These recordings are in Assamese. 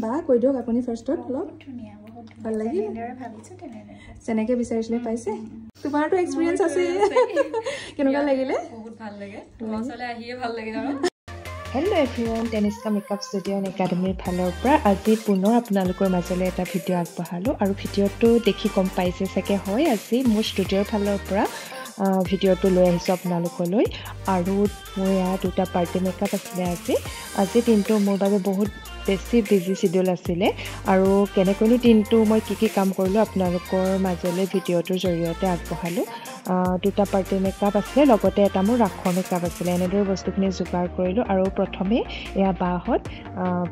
বা কৈ দিয়ক আপুনি ফাৰ্ষ্টত অলপ ধুনীয়া বহুত ভাল লাগিল ভাবিছো তেনেদৰে যেনেকৈ বিচাৰিছিলে পাইছে তোমাৰতো এক্সপিৰিয়েঞ্চ আছে কেনেকুৱা লাগিলে বহুত ভাল লাগে মছলা আহিয়ে ভাল লাগে আৰু hello' everyone Tenishka makeup studio' and একাডেমীৰ ফালৰ পৰা আজি পুনৰ আপোনালোকৰ মাজলৈ এটা ভিডিঅ' আগবঢ়ালোঁ আৰু ভিডিঅ'টো দেখি গম পাইছে চাগে হয় আজি মোৰ ষ্টুডিঅ'ৰ ফালৰ পৰা ভিডিঅ'টো লৈ আহিছোঁ আপোনালোকলৈ আৰু মোৰ ইয়াত দুটা পাৰ্টি মেকআপ আছিলে আজি দিনটো মোৰ বাবে বহুত বেছি বিজি চিডিউল আছিলে আৰু কেনেকৈনো দিনটো মই কি কাম কৰিলোঁ আপোনালোকৰ মাজলৈ ভিডিঅ'টোৰ জৰিয়তে আগবঢ়ালোঁ দুটা পাৰ্টি মেকআপ আছিলে লগতে এটা মোৰ ৰাখৰ মেকআপ আছিলে এনেদৰে বস্তুখিনি যোগাৰ কৰিলোঁ আৰু প্ৰথমে এয়া বাহঁত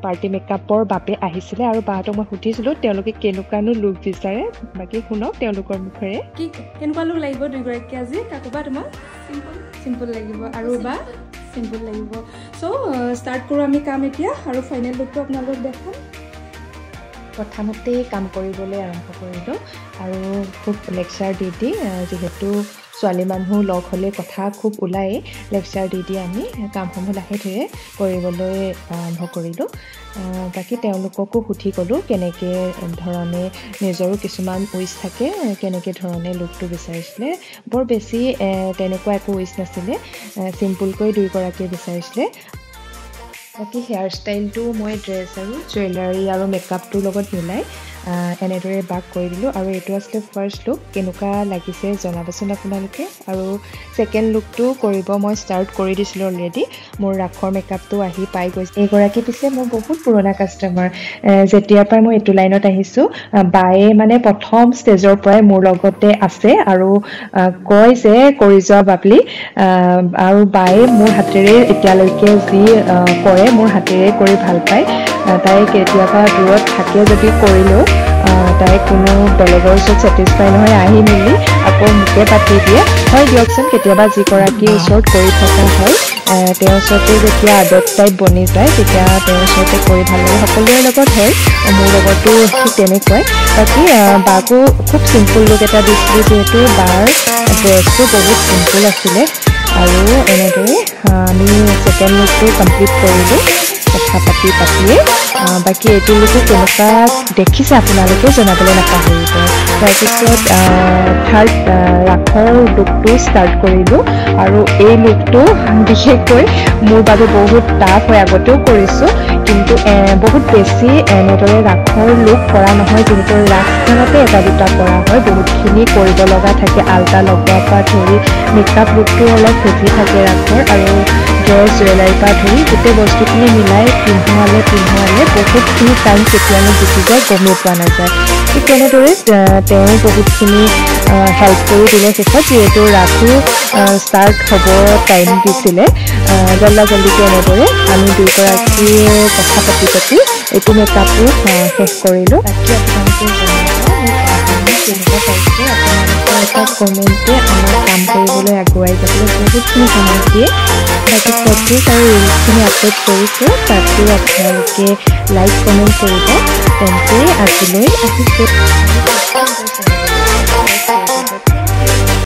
পাৰ্টি মেকআপৰ বাবে আহিছিলে আৰু বাহঁতক মই সুধিছিলোঁ তেওঁলোকে কেনেকুৱানো লুক বিচাৰে বাকী শুনক তেওঁলোকৰ মুখেৰে কি কেনেকুৱা লুক লাগিব দুইগৰাকী আজি কাকোবা তোমাক চিম্পল লাগিব আৰু বা চিম্পল লাগিব সো স্টাৰ্ট কৰোঁ আমি কাম এতিয়া আৰু ফাইনেল লুকটো আপোনালোকক দেখাম প্ৰথমতে কাম কৰিবলৈ আৰম্ভ কৰিলোঁ আৰু খুব লেকচাৰ দি যিহেতু ছোৱালী মানুহ লগ হ'লে কথা খুব ওলায়েই লেকচাৰ দি আমি কামসমূহ লাহে ধীৰে কৰিবলৈ আৰম্ভ কৰিলোঁ বাকী তেওঁলোককো সুধি গ'লোঁ কেনেকৈ ধৰণে নিজৰো কিছুমান উইচ থাকে কেনেকৈ ধৰণে লুকটো বিচাৰিছিলে বৰ বেছি তেনেকুৱা একো উইচ নাছিলে চিম্পুলকৈ দুইগৰাকীয়ে বিচাৰিছিলে বাকী হেয়াৰ ষ্টাইলটো মই ড্ৰেছ আৰু জুৱেলাৰী আৰু মেকআপটোৰ লগত মিলাই এনেদৰে বাক কৰি দিলোঁ আৰু এইটো আছিলে ফাৰ্ষ্ট লুক কেনেকুৱা লাগিছে জনাবচোন আপোনালোকে আৰু ছেকেণ্ড লুকটো কৰিব মই ষ্টাৰ্ট কৰি দিছিলোঁ অলৰেডি মোৰ ৰাখৰ মেকআপটো আহি পাই গৈছে এইগৰাকী পিছে মোৰ বহুত পুৰণা কাষ্টমাৰ যেতিয়াৰ পৰাই মই এইটো লাইনত আহিছোঁ বায়ে মানে প্ৰথম ষ্টেজৰ পৰাই মোৰ লগতে আছে আৰু কয় যে কৰি যোৱা বাবলি আৰু বায়ে মোৰ হাতেৰে এতিয়ালৈকে যি কৰে মোৰ হাতেৰে কৰি ভাল পায় তাই কেতিয়াবা দূৰত থাকে যদি কৰিলেও তাই কোনো বেলেগৰ ওচৰত ছেটিছফাই নহয় আহি মেলি আকৌ মোকে পাতি দিয়ে হয় দিয়কচোন কেতিয়াবা যিগৰাকীৰ ওচৰত কৰি থকা হয় তেওঁৰ ওচৰতে যেতিয়া আদত টাইপ বনি যায় তেতিয়া তেওঁৰ ওচৰতে কৰি ভাল লাগে সকলোৰে লগত হয় মোৰ লগতো ঠিক তেনেকুৱাই বাকী বাকো খুব চিম্পুল লুক এটা দিছিলোঁ যিহেতু বাৰ ড্ৰেছটো বহুত চিম্পুল আছিলে আৰু এনেদৰে আমি ছেকেণ্ড লুকটো কমপ্লিট কৰিলোঁ কথা পাতিয়ে বাকী এইটো লুকো কেনেকুৱা দেখিছে আপোনালোকে জনাবলৈ নাপাহৰিব তাৰপিছত থাৰ্ড ৰাখৰ লুকটো ষ্টাৰ্ট কৰিলোঁ আৰু এই লুকটো বিশেষকৈ মোৰ বাবে বহুত টাফ হয় আগতেও কৰিছোঁ কিন্তু বহুত বেছি এনেদৰে ৰাখৰ লুক কৰা নহয় যিহেতু ৰাসখনতে এটা দুটা কৰা হয় বহুতখিনি কৰিব লগা থাকে আলতা লগোৱাৰ পৰা ধৰি মেকআপ লুকটো অলপ হেভি থাকে ৰাখৰ আৰু ড্ৰেছ জুৱেলাৰীৰ পৰা ধৰি গোটেই বস্তুখিনি মিলাই পিন্ধোৱালে বহুতখিনি টাইম কেতিয়ানো গুচি যায় গমেই পোৱা নাযায় ঠিক তেনেদৰে তেওঁ বহুতখিনি হেল্প কৰি দিলে শেষত যিহেতু ৰাখো ষ্টাৰ্ট হ'ব টাইম দিছিলে জল্দিকৈ এনেদৰে আমি দুয়োগৰাকীয়ে কথা পাতি এইটো মেকআপো শেষ কৰিলোঁ বাকী আপোনালোকে কেনেকুৱা পাইছে আপোনালোকৰ এটা কমেণ্টে আমাৰ কাম কৰিবলৈ আগুৱাই যাবলৈ বহুতখিনি সহায় দিয়ে বাকী ফটোজ আৰু ৰিলছখিনি আপলোড কৰিছোঁ তাতো আপোনালোকে লাইক কমেণ্ট কৰিব তেন্তে আজিলৈ আহিছোঁ